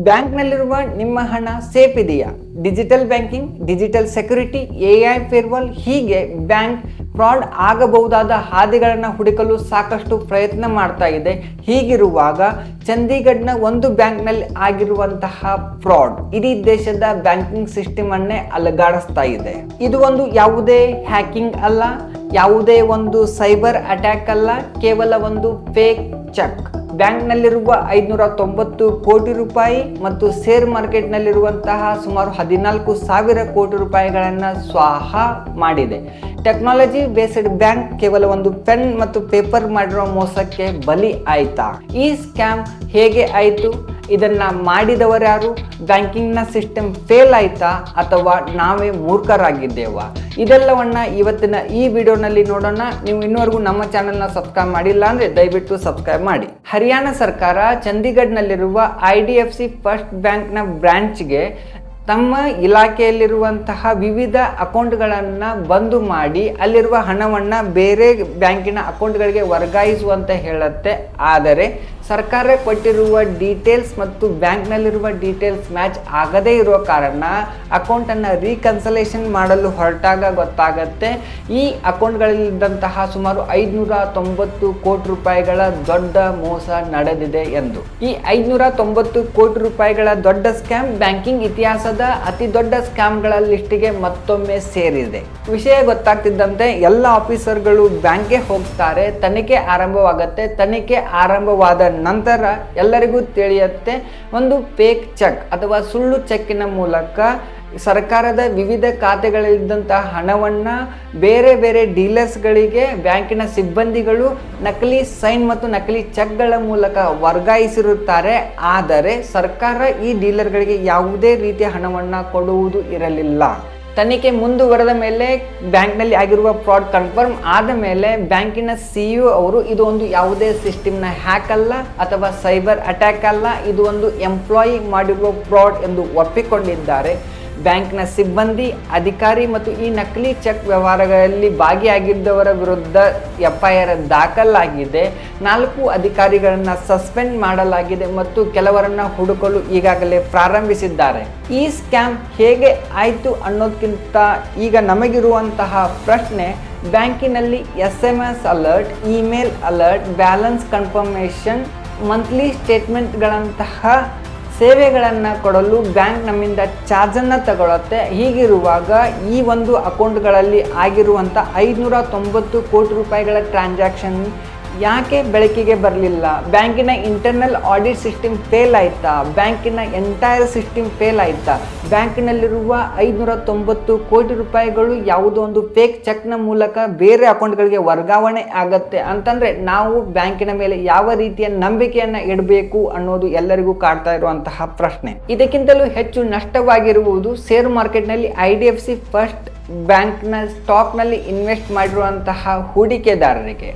ಬ್ಯಾಂಕ್ನಲ್ಲಿರುವ ನಿಮ್ಮ ಹಣ ಸೇಫ್ ಇದೆಯಾ? Digital banking, digital security, AI ಫೇರ್ವಾಲ್ ಹೀಗೆ ಬ್ಯಾಂಕ್ ಫ್ರಾಡ್ ಆಗಬಹುದಾದ ಹಾದಿಗಳನ್ನು ಹುಡುಕಲು ಸಾಕಷ್ಟು ಪ್ರಯತ್ನ ಮಾಡ್ತಾ ಇದೆ. ಹೀಗಿರುವಾಗ ಚಂಡೀಗಢನ ಒಂದು ಬ್ಯಾಂಕ್ನಲ್ಲಿ ಆಗಿರುವಂತಹ ಫ್ರಾಡ್ ಇಡೀ ದೇಶದ ಬ್ಯಾಂಕಿಂಗ್ ಸಿಸ್ಟಮ್ ಅನ್ನೇ ಅಲುಗಾಡಿಸ್ತಾ ಇದೆ. ಇದು ಒಂದು ಯಾವುದೇ ಹ್ಯಾಕಿಂಗ್ ಅಲ್ಲ, ಯಾವುದೇ ಒಂದು ಸೈಬರ್ ಅಟ್ಯಾಕ್ ಅಲ್ಲ, ಕೇವಲ ಒಂದು ಫೇಕ್ ಚೆಕ್. ಬ್ಯಾಂಕ್ನಲ್ಲಿರುವ 590 ಕೋಟಿ ರೂಪಾಯಿ ಮತ್ತು ಶೇರ್ ಮಾರ್ಕೆಟ್ನಲ್ಲಿರುವಂತಹ ಸುಮಾರು 14,000 ಕೋಟಿ ರೂಪಾಯಿಗಳನ್ನು ಸ್ವಾಹ ಮಾಡಿದೆ. ಟೆಕ್ನಾಲಜಿ ಬೇಸ್ಡ್ ಬ್ಯಾಂಕ್ ಕೇವಲ ಒಂದು ಪೆನ್ ಮತ್ತು ಪೇಪರ್ ಮಾಡಿರೋ ಮೋಸಕ್ಕೆ ಬಲಿ ಆಯ್ತಾ? ಈ ಸ್ಕ್ಯಾಮ್ ಹೇಗೆ ಆಯಿತು? ಇದನ್ನ ಮಾಡಿದವರು ಯಾರು? ಬ್ಯಾಂಕಿಂಗ್ನ ಸಿಸ್ಟಮ್ ಫೇಲ್ ಆಯ್ತಾ ಅಥವಾ ನಾವೇ ಮೂರ್ಖರಾಗಿದ್ದೇವಾ? ಇದೆಲ್ಲವನ್ನ ಇವತ್ತಿನ ಈ ವಿಡಿಯೋನಲ್ಲಿ ನೋಡೋಣ. ನೀವು ಇನ್ನೂವರೆಗೂ ನಮ್ಮ ಚಾನೆಲ್ನ ಸಬ್ಸ್ಕ್ರೈಬ್ ಮಾಡಿಲ್ಲ ಅಂದರೆ ದಯವಿಟ್ಟು ಸಬ್ಸ್ಕ್ರೈಬ್ ಮಾಡಿ. ಹರಿಯಾಣ ಸರ್ಕಾರ ಚಂಡೀಗಢನಲ್ಲಿರುವ IDFC ಫಸ್ಟ್ ಬ್ಯಾಂಕ್ನ ಬ್ರಾಂಚ್ಗೆ ತಮ್ಮ ಇಲಾಖೆಯಲ್ಲಿರುವಂತಹ ವಿವಿಧ ಅಕೌಂಟ್ಗಳನ್ನು ಬಂದು ಮಾಡಿ ಅಲ್ಲಿರುವ ಹಣವನ್ನು ಬೇರೆ ಬ್ಯಾಂಕಿನ ಅಕೌಂಟ್ಗಳಿಗೆ ವರ್ಗಾಯಿಸುವಂತೆ ಹೇಳುತ್ತೆ. ಆದರೆ ಸರ್ಕಾರ ಕೊಟ್ಟಿರುವ ಡೀಟೇಲ್ಸ್ ಮತ್ತು ಬ್ಯಾಂಕ್ನಲ್ಲಿರುವ ಡೀಟೇಲ್ಸ್ ಮ್ಯಾಚ್ ಆಗದೇ ಇರೋ ಕಾರಣ ಅಕೌಂಟನ್ನು ರೀಕನ್ಸಲೇಷನ್ ಮಾಡಲು ಹೊರಟಾಗ ಗೊತ್ತಾಗತ್ತೆ ಈ ಅಕೌಂಟ್ಗಳಲ್ಲಿದ್ದಂತಹ ಸುಮಾರು 590 ಕೋಟಿ ರೂಪಾಯಿಗಳ ದೊಡ್ಡ ಮೋಸ ನಡೆದಿದೆ ಎಂದು. ಈ 590 ಕೋಟಿ ರೂಪಾಯಿಗಳ ದೊಡ್ಡ ಸ್ಕ್ಯಾಮ್ ಬ್ಯಾಂಕಿಂಗ್ ಇತಿಹಾಸದ ಅತಿ ದೊಡ್ಡ ಸ್ಕ್ಯಾಮ್ಗಳ ಲಿಸ್ಟಿಗೆ ಮತ್ತೊಮ್ಮೆ ಸೇರಿದೆ. ವಿಷಯ ಗೊತ್ತಾಗ್ತಿದ್ದಂತೆ ಎಲ್ಲ ಆಫೀಸರ್ಗಳು ಬ್ಯಾಂಕ್ಗೆ ಹೋಗ್ತಾರೆ. ತನಿಖೆ ಆರಂಭವಾಗುತ್ತೆ. ತನಿಖೆ ಆರಂಭವಾದ ನಂತರ ಎಲ್ಲರಿಗೂ ತಿಳಿಯುತ್ತೆ ಒಂದು ಫೇಕ್ ಚೆಕ್ ಅಥವಾ ಸುಳ್ಳು ಚೆಕ್ಕಿನ ಮೂಲಕ ಸರ್ಕಾರದ ವಿವಿಧ ಖಾತೆಗಳಲ್ಲಿದ್ದಂತಹ ಹಣವನ್ನು ಬೇರೆ ಬೇರೆ ಡೀಲರ್ಸ್ಗಳಿಗೆ ಬ್ಯಾಂಕಿನ ಸಿಬ್ಬಂದಿಗಳು ನಕಲಿ ಸೈನ್ ಮತ್ತು ನಕಲಿ ಚೆಕ್ಗಳ ಮೂಲಕ ವರ್ಗಾಯಿಸಿರುತ್ತಾರೆ. ಆದರೆ ಸರ್ಕಾರ ಈ ಡೀಲರ್ಗಳಿಗೆ ಯಾವುದೇ ರೀತಿಯ ಹಣವನ್ನು ಕೊಡುವುದು ಇರಲಿಲ್ಲ. ತನಿಖೆ ಮುಂದುವರೆದ ಮೇಲೆ ಬ್ಯಾಂಕ್ನಲ್ಲಿ ಆಗಿರುವ ಫ್ರಾಡ್ ಕನ್ಫರ್ಮ್ ಆದ ಮೇಲೆ ಬ್ಯಾಂಕಿನ CEO ಅವರು ಇದು ಒಂದು ಯಾವುದೇ ಸಿಸ್ಟಮ್ನ ಹ್ಯಾಕ್ ಅಲ್ಲ ಅಥವಾ ಸೈಬರ್ ಅಟ್ಯಾಕ್ ಅಲ್ಲ, ಇದು ಒಂದು ಎಂಪ್ಲಾಯಿ ಮಾಡಿರುವ ಫ್ರಾಡ್ ಎಂದು ಒಪ್ಪಿಕೊಂಡಿದ್ದಾರೆ. ಬ್ಯಾಂಕ್ನ ಸಿಬ್ಬಂದಿ, ಅಧಿಕಾರಿ ಮತ್ತು ಈ ನಕಲಿ ಚೆಕ್ ವ್ಯವಹಾರಗಳಲ್ಲಿ ಭಾಗಿಯಾಗಿದ್ದವರ ವಿರುದ್ಧ FIR ದಾಖಲಾಗಿದೆ. 4 ಅಧಿಕಾರಿಗಳನ್ನು ಸಸ್ಪೆಂಡ್ ಮಾಡಲಾಗಿದೆ ಮತ್ತು ಕೆಲವರನ್ನು ಹುಡುಕಲು ಈಗಾಗಲೇ ಪ್ರಾರಂಭಿಸಿದ್ದಾರೆ. ಈ ಸ್ಕ್ಯಾಮ್ ಹೇಗೆ ಆಯಿತು ಅನ್ನೋದಕ್ಕಿಂತ ಈಗ ನಮಗಿರುವಂತಹ ಪ್ರಶ್ನೆ, ಬ್ಯಾಂಕಿನಲ್ಲಿ SMS alert, email alert, balance confirmation, monthly ಸ್ಟೇಟ್ಮೆಂಟ್ಗಳಂತಹ ಸೇವೆಗಳನ್ನು ಕೊಡಲು ಬ್ಯಾಂಕ್ ನಮ್ಮಿಂದ ಚಾರ್ಜನ್ನು ತಗೊಳುತ್ತೆ. ಹೀಗಿರುವಾಗ ಈ ಒಂದು ಅಕೌಂಟ್ಗಳಲ್ಲಿ ಆಗಿರುವಂಥ 590 ಕೋಟಿ ರೂಪಾಯಿಗಳ ಟ್ರಾನ್ಸಾಕ್ಷನ್ ಯಾಕೆ ಬೆಳಕಿಗೆ ಬರಲಿಲ್ಲ? ಬ್ಯಾಂಕಿನ ಇಂಟರ್ನಲ್ ಆಡಿಟ್ ಸಿಸ್ಟಮ್ ಫೇಲ್ ಆಯಿತಾ? ಬ್ಯಾಂಕಿನ ಎಂಟೈರ್ ಸಿಸ್ಟಮ್ ಫೇಲ್ ಆಯಿತಾ? ಬ್ಯಾಂಕಿನಲ್ಲಿರುವ 590 ಕೋಟಿ ರೂಪಾಯಿಗಳು ಯಾವುದೋ ಒಂದು ಫೇಕ್ ಚೆಕ್ನ ಮೂಲಕ ಬೇರೆ ಅಕೌಂಟ್ಗಳಿಗೆ ವರ್ಗಾವಣೆ ಆಗತ್ತೆ ಅಂತಂದರೆ ನಾವು ಬ್ಯಾಂಕಿನ ಮೇಲೆ ಯಾವ ರೀತಿಯ ನಂಬಿಕೆಯನ್ನು ಇಡಬೇಕು ಅನ್ನೋದು ಎಲ್ಲರಿಗೂ ಕಾಡ್ತಾ ಇರುವಂತಹ ಪ್ರಶ್ನೆ. ಇದಕ್ಕಿಂತಲೂ ಹೆಚ್ಚು ನಷ್ಟವಾಗಿರುವುದು ಶೇರ್ ಮಾರ್ಕೆಟ್ನಲ್ಲಿ IDFC ಫಸ್ಟ್ ಬ್ಯಾಂಕ್ನ ಸ್ಟಾಕ್ನಲ್ಲಿ ಇನ್ವೆಸ್ಟ್ ಮಾಡಿರುವಂತಹ ಹೂಡಿಕೆದಾರರಿಗೆ.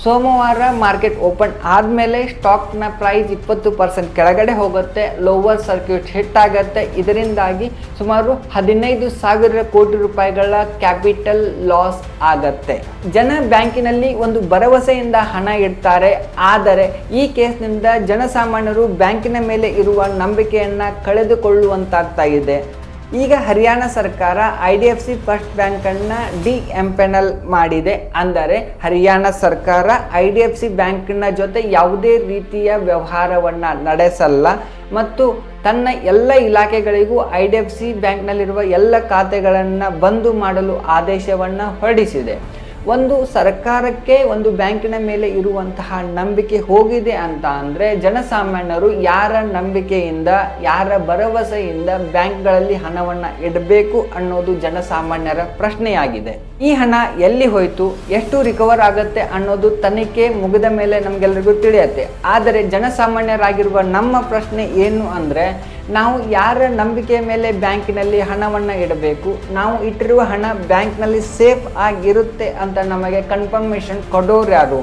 ಸೋಮವಾರ ಮಾರ್ಕೆಟ್ ಓಪನ್ ಆದಮೇಲೆ ಸ್ಟಾಕ್ನ ಪ್ರೈಸ್ 20% ಕೆಳಗಡೆ ಹೋಗುತ್ತೆ, ಲೋವರ್ ಸರ್ಕ್ಯೂಟ್ ಹಿಟ್ ಆಗುತ್ತೆ. ಇದರಿಂದಾಗಿ ಸುಮಾರು 15,000 ಕೋಟಿ ರೂಪಾಯಿಗಳ ಕ್ಯಾಪಿಟಲ್ ಲಾಸ್ ಆಗತ್ತೆ. ಜನ ಬ್ಯಾಂಕಿನಲ್ಲಿ ಒಂದು ಭರವಸೆಯಿಂದ ಹಣ ಇಡ್ತಾರೆ. ಆದರೆ ಈ ಕೇಸ್ನಿಂದ ಜನಸಾಮಾನ್ಯರು ಬ್ಯಾಂಕಿನ ಮೇಲೆ ಇರುವ ನಂಬಿಕೆಯನ್ನು ಕಳೆದುಕೊಳ್ಳುವಂತಾಗ್ತಾ ಇದೆ. ಈಗ ಹರಿಯಾಣ ಸರ್ಕಾರ IDFC ಫಸ್ಟ್ ಬ್ಯಾಂಕನ್ನು ಡಿ-ಎಂಪೆನಲ್ ಮಾಡಿದೆ. ಅಂದರೆ ಹರಿಯಾಣ ಸರ್ಕಾರ IDFC ಬ್ಯಾಂಕಿನ ಜೊತೆ ಯಾವುದೇ ರೀತಿಯ ವ್ಯವಹಾರವನ್ನು ನಡೆಸಲ್ಲ ಮತ್ತು ತನ್ನ ಎಲ್ಲ ಇಲಾಖೆಗಳಿಗೂ IDFC ಬ್ಯಾಂಕ್ನಲ್ಲಿರುವ ಎಲ್ಲ ಖಾತೆಗಳನ್ನು ಬಂದು ಮಾಡಲು ಆದೇಶವನ್ನು ಹೊರಡಿಸಿದೆ. ಒಂದು ಸರ್ಕಾರಕ್ಕೆ ಒಂದು ಬ್ಯಾಂಕಿನ ಮೇಲೆ ಇರುವಂತಹ ನಂಬಿಕೆ ಹೋಗಿದೆ ಅಂತ ಅಂದರೆ ಜನಸಾಮಾನ್ಯರು ಯಾರ ನಂಬಿಕೆಯಿಂದ, ಯಾರ ಭರವಸೆಯಿಂದ ಬ್ಯಾಂಕ್ಗಳಲ್ಲಿ ಹಣವನ್ನು ಇಡಬೇಕು ಅನ್ನೋದು ಜನಸಾಮಾನ್ಯರ ಪ್ರಶ್ನೆಯಾಗಿದೆ. ಈ ಹಣ ಎಲ್ಲಿ ಹೋಯಿತು, ಎಷ್ಟು ರಿಕವರ್ ಆಗುತ್ತೆ ಅನ್ನೋದು ತನಿಖೆ ಮುಗಿದ ಮೇಲೆ ನಮಗೆಲ್ಲರಿಗೂ ತಿಳಿಯುತ್ತೆ. ಆದರೆ ಜನಸಾಮಾನ್ಯರಾಗಿರುವ ನಮ್ಮ ಪ್ರಶ್ನೆ ಏನು ಅಂದರೆ, ನಾವು ಯಾರ ನಂಬಿಕೆಯ ಮೇಲೆ ಬ್ಯಾಂಕಿನಲ್ಲಿ ಹಣವನ್ನು ಇಡಬೇಕು? ನಾವು ಇಟ್ಟಿರುವ ಹಣ ಬ್ಯಾಂಕ್ನಲ್ಲಿ ಸೇಫ್ ಆಗಿರುತ್ತೆ ಅಂತ ನಮಗೆ ಕನ್ಫರ್ಮೇಷನ್ ಕೊಡೋರು ಯಾರು?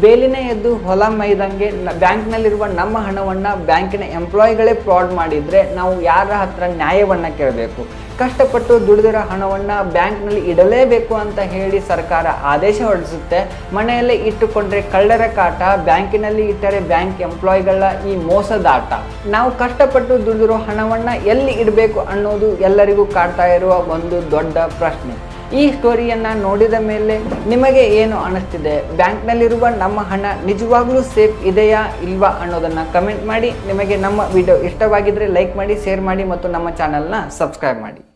ಬೇಲಿನೇ ಎದ್ದು ಹೊಲ ಮೈದಂಗೆ ಬ್ಯಾಂಕ್ನಲ್ಲಿರುವ ನಮ್ಮ ಹಣವನ್ನು ಬ್ಯಾಂಕಿನ ಎಂಪ್ಲಾಯಿಗಳೇ ಫ್ರಾಡ್ ಮಾಡಿದರೆ ನಾವು ಯಾರ ಹತ್ರ ನ್ಯಾಯವನ್ನು ಕೇಳಬೇಕು? ಕಷ್ಟಪಟ್ಟು ದುಡಿದಿರೋ ಹಣವನ್ನು ಬ್ಯಾಂಕ್ನಲ್ಲಿ ಇಡಲೇಬೇಕು ಅಂತ ಹೇಳಿ ಸರ್ಕಾರ ಆದೇಶ ಹೊರಡಿಸುತ್ತೆ. ಮನೆಯಲ್ಲೇ ಇಟ್ಟುಕೊಂಡ್ರೆ ಕಳ್ಳರ ಕಾಟ, ಬ್ಯಾಂಕಿನಲ್ಲಿ ಇಟ್ಟರೆ ಬ್ಯಾಂಕ್ ಎಂಪ್ಲಾಯಿಗಳ ಈ ಮೋಸದಾಟ. ನಾವು ಕಷ್ಟಪಟ್ಟು ದುಡಿದಿರೋ ಹಣವನ್ನು ಎಲ್ಲಿ ಇಡಬೇಕು ಅನ್ನೋದು ಎಲ್ಲರಿಗೂ ಕಾಡ್ತಾ ಇರುವ ಒಂದು ದೊಡ್ಡ ಪ್ರಶ್ನೆ. ಈ ಸ್ಟೋರಿಯನ್ನು ನೋಡಿದ ಮೇಲೆ ನಿಮಗೆ ಏನು ಅನ್ನಿಸ್ತಿದೆ? ಬ್ಯಾಂಕ್ನಲ್ಲಿರುವ ನಮ್ಮ ಹಣ ನಿಜವಾಗ್ಲೂ ಸೇಫ್ ಇದೆಯಾ ಇಲ್ವಾ ಅನ್ನೋದನ್ನು ಕಮೆಂಟ್ ಮಾಡಿ. ನಿಮಗೆ ನಮ್ಮ ವಿಡಿಯೋ ಇಷ್ಟವಾಗಿದ್ದರೆ ಲೈಕ್ ಮಾಡಿ, ಶೇರ್ ಮಾಡಿ ಮತ್ತು ನಮ್ಮ ಚಾನಲ್ನ ಸಬ್ಸ್ಕ್ರೈಬ್ ಮಾಡಿ.